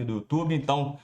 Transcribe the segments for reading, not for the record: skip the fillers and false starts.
do YouTube. Então,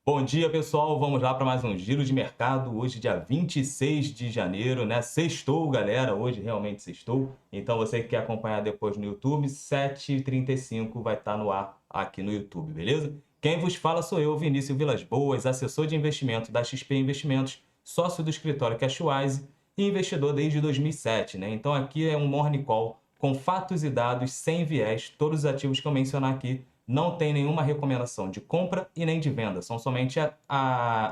bom dia, pessoal. Vamos lá para mais um giro de mercado. Hoje, dia 26 de janeiro, né? Sextou, galera. Hoje realmente sextou. Então, você que quer acompanhar depois no YouTube, 7h35 vai estar no ar aqui no YouTube, beleza? Quem vos fala sou eu, Vinícius Vilas Boas, assessor de investimento da XP Investimentos, sócio do escritório Cashwise e investidor desde 2007, né? Então, aqui é um Morning Call com fatos e dados sem viés. Todos os ativos que eu mencionar aqui não tem nenhuma recomendação de compra e nem de venda. São somente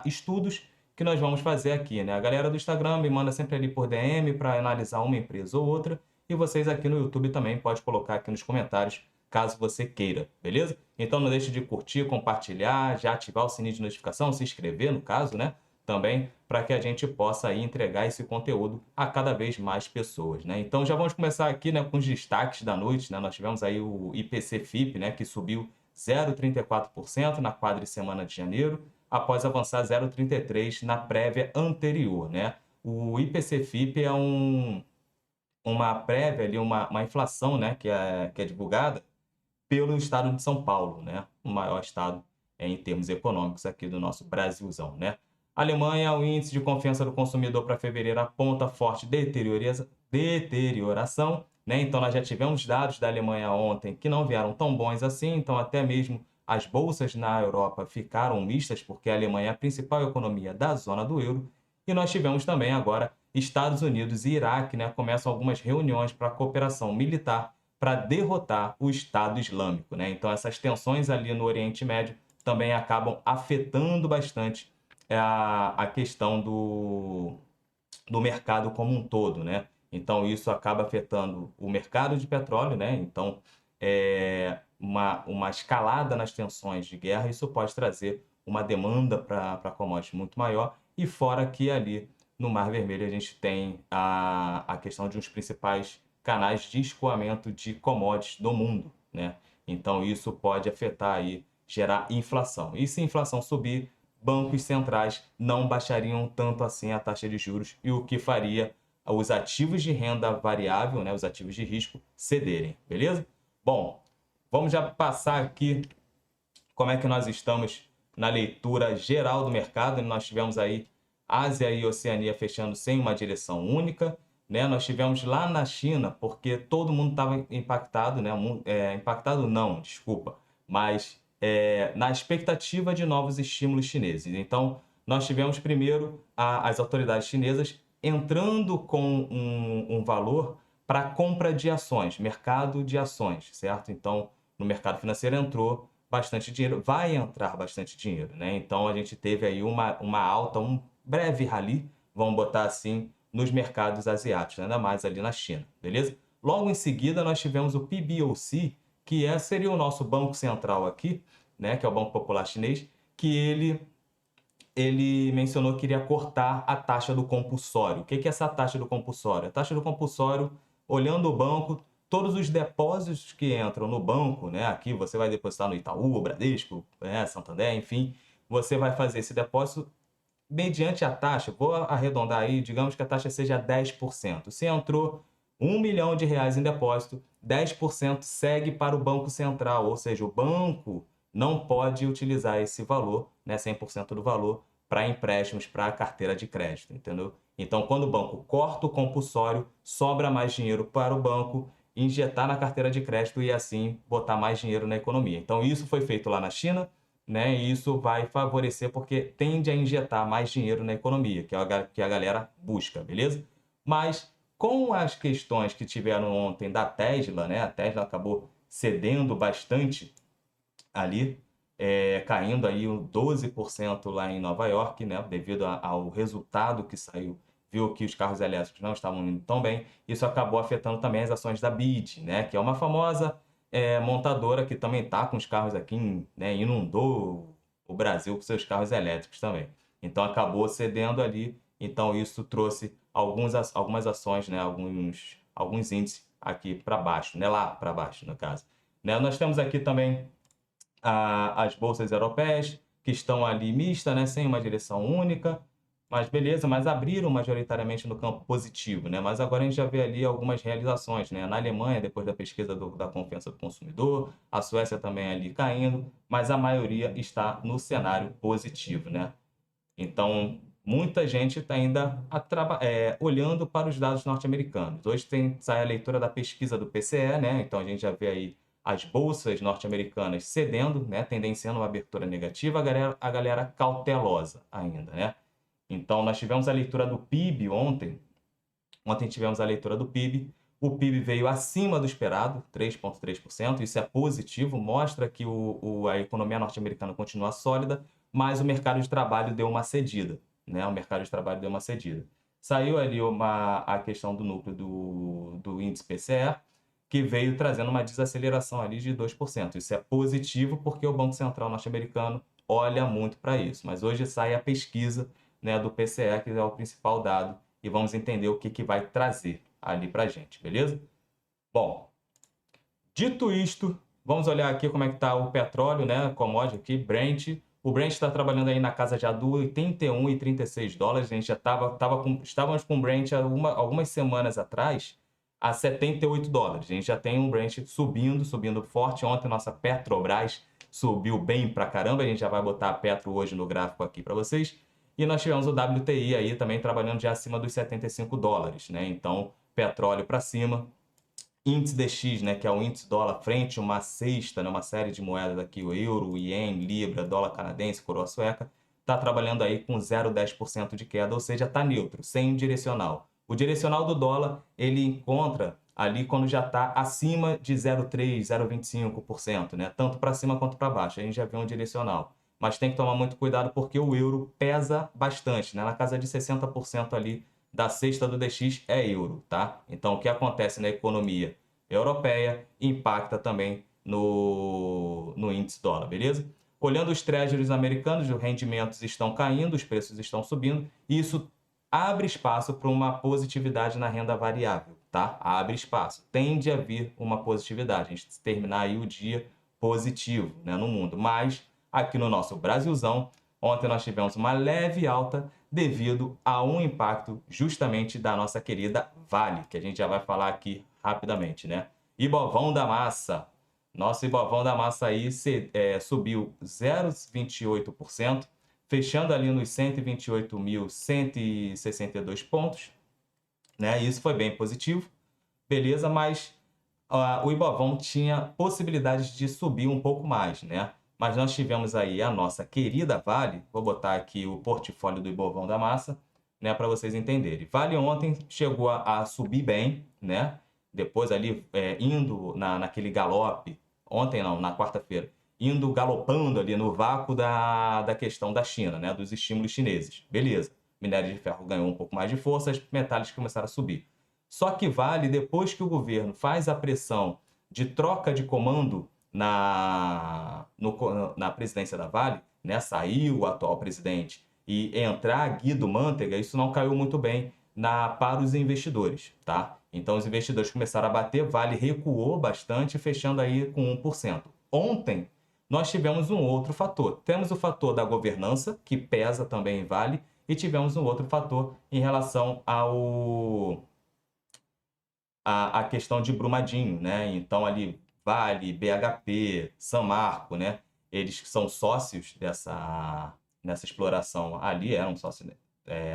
estudos que nós vamos fazer aqui, né? A galera do Instagram me manda sempre ali por DM para analisar uma empresa ou outra. E vocês aqui no YouTube também podem colocar aqui nos comentários, caso você queira, beleza? Então não deixe de curtir, compartilhar, já ativar o sininho de notificação, se inscrever no caso, né? Também para que a gente possa aí entregar esse conteúdo a cada vez mais pessoas, né? Então já vamos começar aqui, né, com os destaques da noite, né? Nós tivemos aí o IPC-FIP, né, que subiu 0,34% na quadricemana de janeiro, após avançar 0,33% na prévia anterior, né? O IPC-FIP é uma prévia ali, uma inflação, né, que é divulgada pelo estado de São Paulo, né? O maior estado em termos econômicos aqui do nosso Brasilzão, né? Alemanha, o índice de confiança do consumidor para fevereiro aponta forte deterioração, né? Então nós já tivemos dados da Alemanha ontem que não vieram tão bons assim, então até mesmo as bolsas na Europa ficaram mistas, porque a Alemanha é a principal economia da zona do euro, e nós tivemos também agora Estados Unidos e Iraque, né? Começam algumas reuniões para cooperação militar para derrotar o Estado Islâmico, né? Então essas tensões ali no Oriente Médio também acabam afetando bastante a questão do mercado como um todo, né? Então isso acaba afetando o mercado de petróleo, né? Então uma escalada nas tensões de guerra, isso pode trazer uma demanda para commodities muito maior, e fora que ali no Mar Vermelho a gente tem a questão de um dos principais canais de escoamento de commodities do mundo, né? Então isso pode afetar aí, gerar inflação. E se a inflação subir, bancos centrais não baixariam tanto assim a taxa de juros, e o que faria os ativos de renda variável, né, os ativos de risco, cederem, beleza? Bom, vamos já passar aqui como é que nós estamos na leitura geral do mercado. Nós tivemos aí Ásia e Oceania fechando sem uma direção única, né? Nós tivemos lá na China, porque todo mundo estava impactado, né? Impactado não, desculpa, mas na expectativa de novos estímulos chineses. Então, nós tivemos primeiro as autoridades chinesas entrando com um valor para compra de ações, mercado de ações, certo? Então, no mercado financeiro entrou bastante dinheiro, vai entrar bastante dinheiro, né? Então a gente teve aí uma alta, um breve rally, vamos botar assim, nos mercados asiáticos, ainda mais ali na China, beleza? Logo em seguida nós tivemos o PBOC, que seria o nosso banco central aqui, né? Que é o Banco Popular Chinês, que ele mencionou que iria cortar a taxa do compulsório. O que é essa taxa do compulsório? A taxa do compulsório, olhando o banco, todos os depósitos que entram no banco, né? Aqui você vai depositar no Itaú, Bradesco, Santander, enfim, você vai fazer esse depósito mediante a taxa. Vou arredondar aí, digamos que a taxa seja 10%. Se entrou R$ 1 milhão em depósito, 10% segue para o Banco Central, ou seja, o banco não pode utilizar esse valor, né, 100% do valor, para empréstimos para a carteira de crédito, entendeu? Então, quando o banco corta o compulsório, sobra mais dinheiro para o banco injetar na carteira de crédito e assim botar mais dinheiro na economia. Então, isso foi feito lá na China, né? E isso vai favorecer porque tende a injetar mais dinheiro na economia, que a galera busca, beleza? Mas com as questões que tiveram ontem da Tesla, né? A Tesla acabou cedendo bastante ali, caindo aí 12% lá em Nova York, né? Devido ao resultado que saiu, viu que os carros elétricos não estavam indo tão bem. Isso acabou afetando também as ações da BYD, né? Que é uma famosa montadora que também está com os carros aqui, né? Inundou o Brasil com seus carros elétricos também. Então acabou cedendo ali. Então isso trouxe algumas ações, né? Alguns índices aqui para baixo, né? Lá para baixo, no caso. Né? Nós temos aqui também as bolsas europeias, que estão ali mistas, né, sem uma direção única. Mas beleza, mas abriram majoritariamente no campo positivo, né? Mas agora a gente já vê ali algumas realizações, né? Na Alemanha, depois da pesquisa da confiança do consumidor, a Suécia também ali caindo, mas a maioria está no cenário positivo, né? Então, muita gente está ainda olhando para os dados norte-americanos. Hoje sai a leitura da pesquisa do PCE, né? Então, a gente já vê aí as bolsas norte-americanas cedendo, né? Tendenciando uma abertura negativa, a galera cautelosa ainda, né? Então, nós tivemos a leitura do PIB ontem. Ontem tivemos a leitura do PIB. O PIB veio acima do esperado, 3,3%. Isso é positivo, mostra que a economia norte-americana continua sólida, mas o mercado de trabalho deu uma cedida, né? O mercado de trabalho deu uma cedida. Saiu ali a questão do núcleo do índice PCE, que veio trazendo uma desaceleração ali de 2%. Isso é positivo porque o Banco Central norte-americano olha muito para isso. Mas hoje sai a pesquisa, né, do PCE, que é o principal dado, e vamos entender o que vai trazer ali para a gente, beleza? Bom, dito isto, vamos olhar aqui como é que está o petróleo, né? Commodity aqui, Brent. O Brent está trabalhando aí na casa já do 81 e 36 dólares. A gente já estávamos com o Brent algumas semanas atrás a 78 dólares. A gente já tem um Brent subindo forte. Ontem nossa Petrobras subiu bem pra caramba. A gente já vai botar a Petro hoje no gráfico aqui para vocês. E nós tivemos o WTI aí também trabalhando já acima dos 75 dólares, né? Então, petróleo para cima. Índice DX, né, que é o índice dólar frente a uma cesta, né, uma série de moedas aqui, o euro, o ien, libra, dólar canadense, coroa sueca, está trabalhando aí com 0,10% de queda, ou seja, está neutro, sem direcional. O direcional do dólar, ele encontra ali quando já está acima de 0,3%, 0,25%, né, tanto para cima quanto para baixo, a gente já vê um direcional. Mas tem que tomar muito cuidado porque o euro pesa bastante, né, na casa de 60% ali da cesta do DX é euro, tá? Então, o que acontece na economia europeia impacta também no índice dólar, beleza? Olhando os treasuries americanos, os rendimentos estão caindo, os preços estão subindo, e isso abre espaço para uma positividade na renda variável, tá? Abre espaço. Tende a vir uma positividade, a gente terminar aí o dia positivo, né, no mundo. Mas aqui no nosso Brasilzão, ontem nós tivemos uma leve alta devido a um impacto justamente da nossa querida Vale, que a gente já vai falar aqui rapidamente, né? Ibovão da Massa. Nosso Ibovão da Massa aí subiu 0,28%, fechando ali nos 128.162 pontos, né? Isso foi bem positivo, beleza, mas o Ibovão tinha possibilidades de subir um pouco mais, né? Mas nós tivemos aí a nossa querida Vale, vou botar aqui o portfólio do Ibovão da Massa, né, para vocês entenderem. Vale ontem chegou a subir bem, né? Depois ali indo naquele galope, ontem não, na quarta-feira, indo galopando ali no vácuo da questão da China, né, dos estímulos chineses. Beleza. Minério de ferro ganhou um pouco mais de força, as metálicos começaram a subir. Só que Vale, depois que o governo faz a pressão de troca de comando na presidência da Vale, né, saiu o atual presidente e entrar Guido Mantega, isso não caiu muito bem para os investidores, tá? Então os investidores começaram a bater, Vale recuou bastante, fechando aí com 1%. Ontem nós tivemos um outro fator. Temos o fator da governança, que pesa também em Vale, e tivemos um outro fator em relação a questão de Brumadinho, né? Então ali Vale, BHP, Samarco, né? Eles que são sócios nessa exploração ali, eram sócios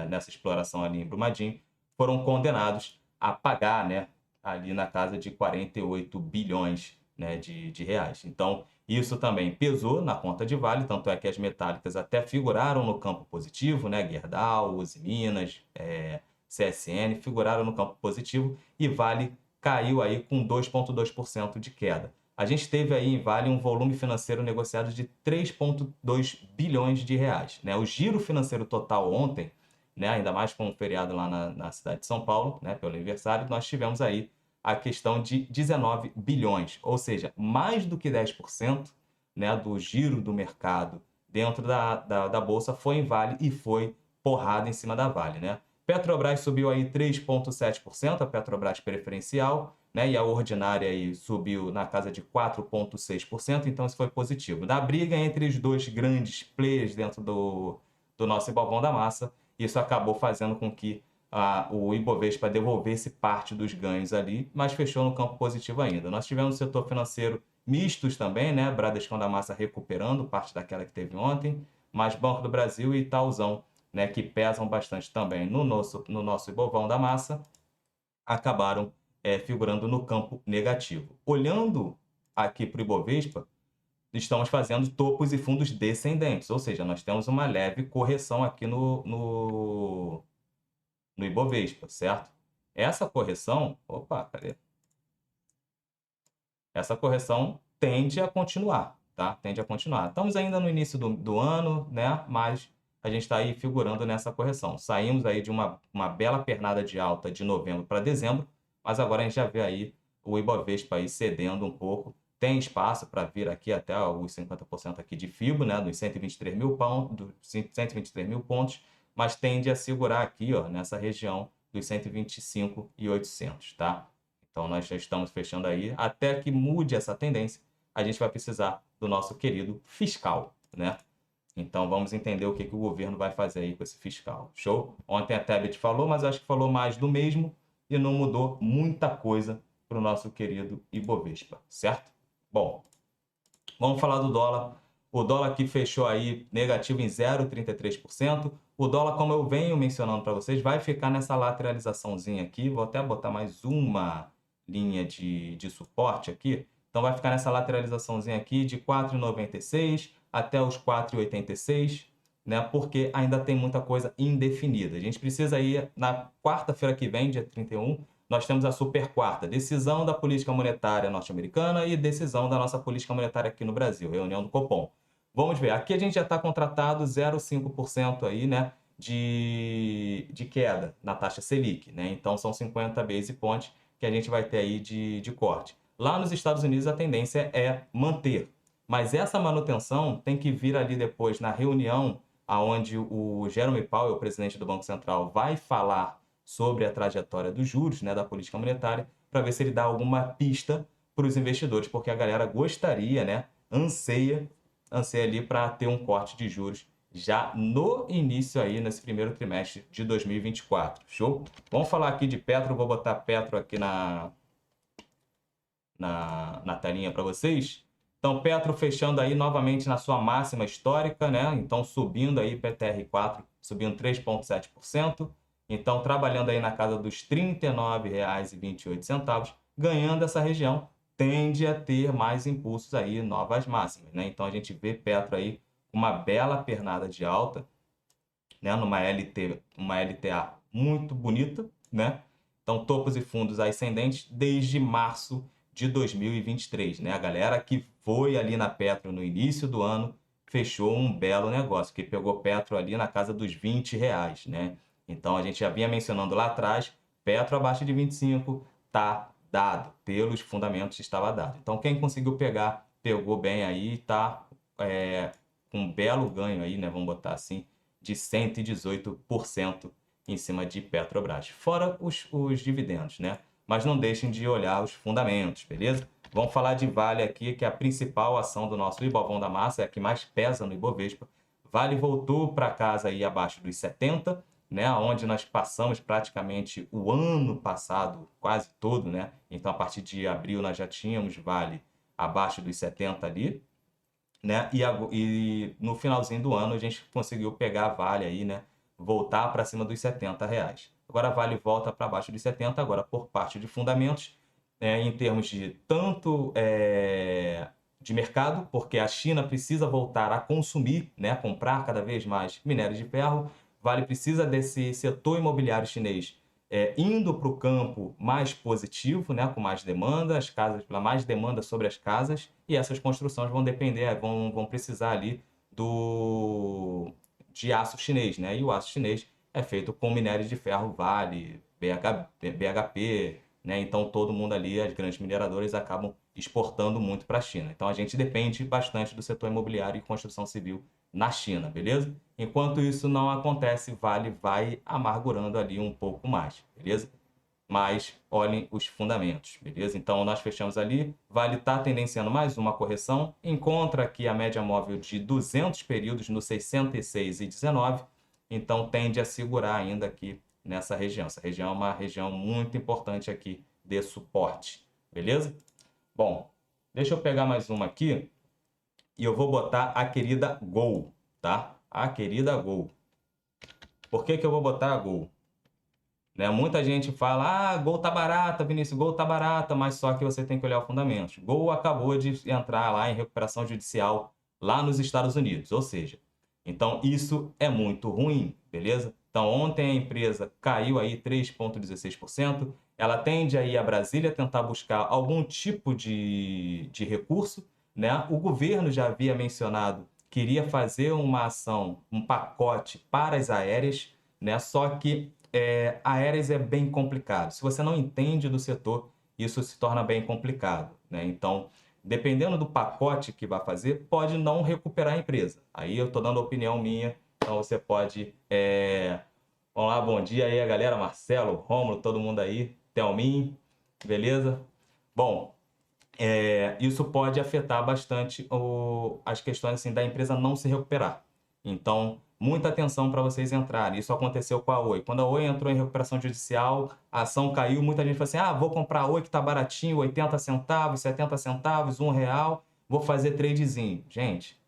nessa exploração ali em Brumadinho, foram condenados a pagar, né? Ali na casa de 48 bilhões, né, de reais. Então, isso também pesou na conta de Vale, tanto é que as metálicas até figuraram no campo positivo, né? Gerdau, Uzi Minas, CSN figuraram no campo positivo e Vale caiu aí com 2,2% de queda. A gente teve aí em Vale um volume financeiro negociado de 3,2 bilhões de reais, né? O giro financeiro total ontem, né, ainda mais com o feriado lá na cidade de São Paulo, né, pelo aniversário, nós tivemos aí a questão de 19 bilhões, ou seja, mais do que 10%, né, do giro do mercado dentro da Bolsa foi em Vale e foi porrada em cima da Vale, né? Petrobras subiu aí 3,7%, a Petrobras preferencial, né? E a ordinária aí subiu na casa de 4,6%, então isso foi positivo. Na briga entre os dois grandes players dentro do nosso Ibovão da Massa, Isso acabou fazendo com que o Ibovespa devolvesse parte dos ganhos ali, mas fechou no campo positivo ainda. Nós tivemos o setor financeiro mistos também, né? Bradescão da Massa recuperando parte daquela que teve ontem, mas Banco do Brasil e Itaúzão, né, que pesam bastante também no nosso Ibovão da Massa, acabaram figurando no campo negativo. Olhando aqui para o Ibovespa, estamos fazendo topos e fundos descendentes, ou seja, nós temos uma leve correção aqui no Ibovespa, certo? Essa correção, opa, cadê? Essa correção tende a continuar, tá? Tende a continuar. Estamos ainda no início do ano, né? Mas a gente está aí figurando nessa correção. Saímos aí de uma bela pernada de alta de novembro para dezembro, mas agora a gente já vê aí o Ibovespa aí cedendo um pouco. Tem espaço para vir aqui até os 50% aqui de FIBO, né? Dos 123 mil pontos, 123 mil pontos, mas tende a segurar aqui, ó, nessa região dos 125.800, tá? Então, nós já estamos fechando aí. Até que mude essa tendência, a gente vai precisar do nosso querido fiscal, né? Então, vamos entender o que o governo vai fazer aí com esse fiscal. Show? Ontem a Tebet falou, mas acho que falou mais do mesmo e não mudou muita coisa para o nosso querido Ibovespa, certo? Bom, vamos falar do dólar. O dólar aqui fechou aí negativo em 0,33%. O dólar, como eu venho mencionando para vocês, vai ficar nessa lateralizaçãozinha aqui. Vou até botar mais uma linha de suporte aqui. Então, vai ficar nessa lateralizaçãozinha aqui de 4,96 até os 4,86, né? Porque ainda tem muita coisa indefinida. A gente precisa ir na quarta-feira que vem, dia 31, nós temos a super quarta, decisão da política monetária norte-americana e decisão da nossa política monetária aqui no Brasil, reunião do Copom. Vamos ver, aqui a gente já está contratado 0,5% aí, né, de queda na taxa Selic, né? Então são 50 base points que a gente vai ter aí de corte. Lá nos Estados Unidos a tendência é manter, mas essa manutenção tem que vir ali depois na reunião aonde o Jerome Powell, o presidente do Banco Central, vai falar sobre a trajetória dos juros, né, da política monetária, para ver se ele dá alguma pista para os investidores, porque a galera gostaria, né, anseia ali para ter um corte de juros já no início aí, nesse primeiro trimestre de 2024. Show? Vamos falar aqui de Petro, vou botar Petro aqui na telinha para vocês. Então, Petro fechando aí novamente na sua máxima histórica, né? Então, subindo aí, PTR4 subindo 3,7%. Então, trabalhando aí na casa dos R$ 39,28, ganhando essa região, tende a ter mais impulsos aí, novas máximas, né? Então, a gente vê Petro aí com uma bela pernada de alta, né? Uma LTA muito bonita, né? Então, topos e fundos ascendentes desde março de 2023, né? A galera que foi ali na Petro no início do ano fechou um belo negócio, que pegou Petro ali na casa dos R$ 20, né? Então, a gente já vinha mencionando lá atrás, Petro abaixo de 25 tá dado, pelos fundamentos estava dado. Então, quem conseguiu pegar, pegou bem aí, tá com um belo ganho aí, né? Vamos botar assim, de 118% em cima de Petrobras. Fora os dividendos, né? Mas não deixem de olhar os fundamentos, beleza? Vamos falar de Vale aqui, que é a principal ação do nosso Ibovão da Massa, é a que mais pesa no Ibovespa. Vale voltou para casa aí abaixo dos 70, né? Onde nós passamos praticamente o ano passado, quase todo, né? Então, a partir de abril, nós já tínhamos Vale abaixo dos 70 ali, né? E no finalzinho do ano a gente conseguiu pegar a Vale aí, né? Voltar para cima dos R$ 70. Agora a Vale volta para baixo dos 70, agora por parte de fundamentos, em termos de tanto de mercado, porque a China precisa voltar a consumir, né? Comprar cada vez mais minérios de ferro. Vale precisa desse setor imobiliário chinês indo para o campo mais positivo, né, com mais demanda, as casas, mais demanda sobre as casas, e essas construções vão depender, vão precisar ali de aço chinês, né? E o aço chinês é feito com minério de ferro Vale, BHP, né? Então todo mundo ali, as grandes mineradoras acabam exportando muito para a China. Então a gente depende bastante do setor imobiliário e construção civil na China, beleza? Enquanto isso não acontece, Vale vai amargurando ali um pouco mais, beleza? Mas olhem os fundamentos, beleza? Então nós fechamos ali, Vale está tendenciando mais uma correção, encontra aqui a média móvel de 200 períodos no 66,19, então tende a segurar ainda aqui nessa região. Essa região é uma região muito importante aqui de suporte, beleza? Bom, deixa eu pegar mais uma aqui e eu vou botar a querida Gol, tá? A querida Gol. Por que que eu vou botar a Gol? Né? Muita gente fala, ah, Gol tá barata, Vinícius, Gol tá barata, mas só que você tem que olhar o fundamento. Gol acabou de entrar lá em recuperação judicial lá nos Estados Unidos, ou seja, então isso é muito ruim, beleza? Então ontem a empresa caiu aí 3,16%, ela tende aí a Brasília tentar buscar algum tipo de recurso, né? O governo já havia mencionado que iria fazer uma ação, um pacote para as aéreas, né? Só que aéreas é bem complicado. Se você não entende do setor, isso se torna bem complicado, né? Então, dependendo do pacote que vai fazer, pode não recuperar a empresa. Aí eu estou dando a opinião minha, então você pode... Vamos lá, bom dia aí, a galera, Marcelo, Rômulo, todo mundo aí, Thelmin, beleza? Bom, isso pode afetar bastante as questões assim, da empresa não se recuperar. Então, muita atenção para vocês entrarem. Isso aconteceu com a Oi. Quando a Oi entrou em recuperação judicial, a ação caiu, muita gente falou assim, ah, vou comprar a Oi que está baratinho, 80 centavos, 70 centavos, R$ 1, vou fazer tradezinho. Gente,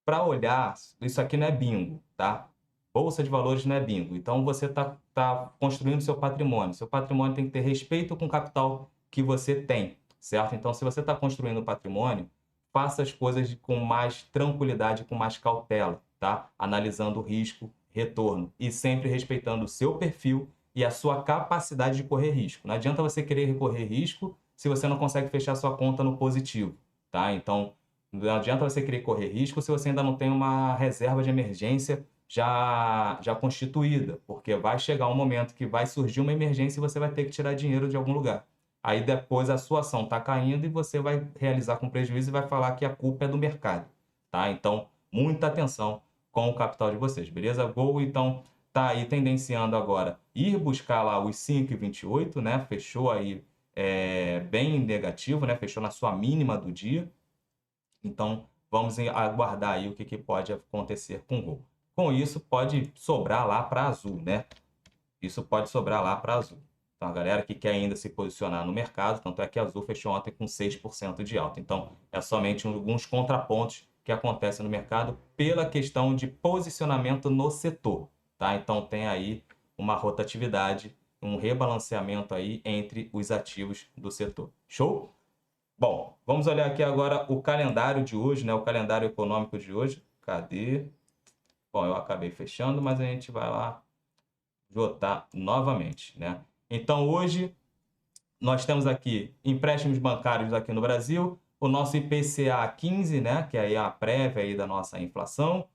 para olhar, isso aqui não é bingo, tá? Bolsa de valores não é bingo. Então, você tá construindo seu patrimônio. Seu patrimônio tem que ter respeito com o capital que você tem, certo? Então, se você está construindo patrimônio, faça as coisas com mais tranquilidade, com mais cautela, tá? Analisando o risco, retorno e sempre respeitando o seu perfil e a sua capacidade de correr risco. Não adianta você querer correr risco se você não consegue fechar sua conta no positivo, tá? Então, não adianta você querer correr risco se você ainda não tem uma reserva de emergência já constituída, porque vai chegar um momento que vai surgir uma emergência e você vai ter que tirar dinheiro de algum lugar. Aí depois a sua ação está caindo e você vai realizar com prejuízo e vai falar que a culpa é do mercado, tá? Então, muita atenção com o capital de vocês, beleza? Gol, então, tá aí tendenciando agora ir buscar lá os 5,28, né? Fechou aí bem negativo, né? Fechou na sua mínima do dia. Então, vamos aguardar aí o que pode acontecer com o Gol. Com isso, pode sobrar lá para Azul, né? Isso pode sobrar lá para Azul. Então, a galera que quer ainda se posicionar no mercado, tanto é que a Azul fechou ontem com 6% de alta. Então, é somente alguns contrapontos que acontecem no mercado pela questão de posicionamento no setor, tá? Então, tem aí uma rotatividade, um rebalanceamento aí entre os ativos do setor. Show? Bom, vamos olhar aqui agora o calendário de hoje, né? O calendário econômico de hoje. Cadê? Bom, eu acabei fechando, mas a gente vai lá jotar novamente, né? Então, hoje, nós temos aqui empréstimos bancários aqui no Brasil, o nosso IPCA 15, né? Que aí é a prévia aí da nossa inflação,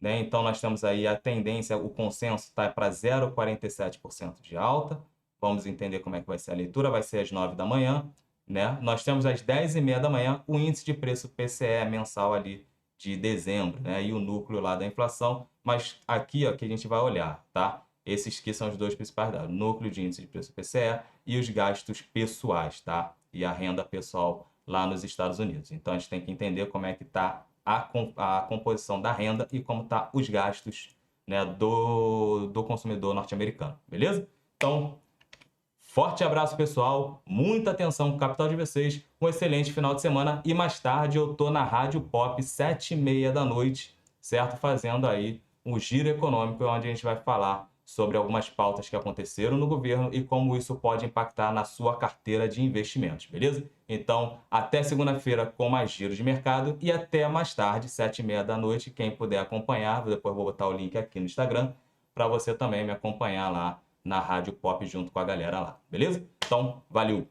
né? Então, nós temos aí a tendência, o consenso está para 0,47% de alta. Vamos entender como é que vai ser a leitura, vai ser às 9 da manhã, né? Nós temos às 10h30 da manhã o índice de preço PCE mensal ali de dezembro, né? E o núcleo lá da inflação, mas aqui, ó, que a gente vai olhar, tá? Esses que são os dois principais dados, núcleo de índice de preço PCE e os gastos pessoais, tá? E a renda pessoal lá nos Estados Unidos. Então, a gente tem que entender como é que está a composição da renda e como tá os gastos, né, do consumidor norte-americano, beleza? Então, forte abraço, pessoal. Muita atenção com o capital de vocês. Um excelente final de semana. E mais tarde eu tô na Rádio Pop, 7h30 da noite, certo? Fazendo aí um giro econômico, onde a gente vai falar sobre algumas pautas que aconteceram no governo e como isso pode impactar na sua carteira de investimentos, beleza? Então, até segunda-feira com mais giros de mercado e até mais tarde, 7h30 da noite. Quem puder acompanhar, depois vou botar o link aqui no Instagram, para você também me acompanhar lá na Rádio Pop junto com a galera lá, beleza? Então, valeu!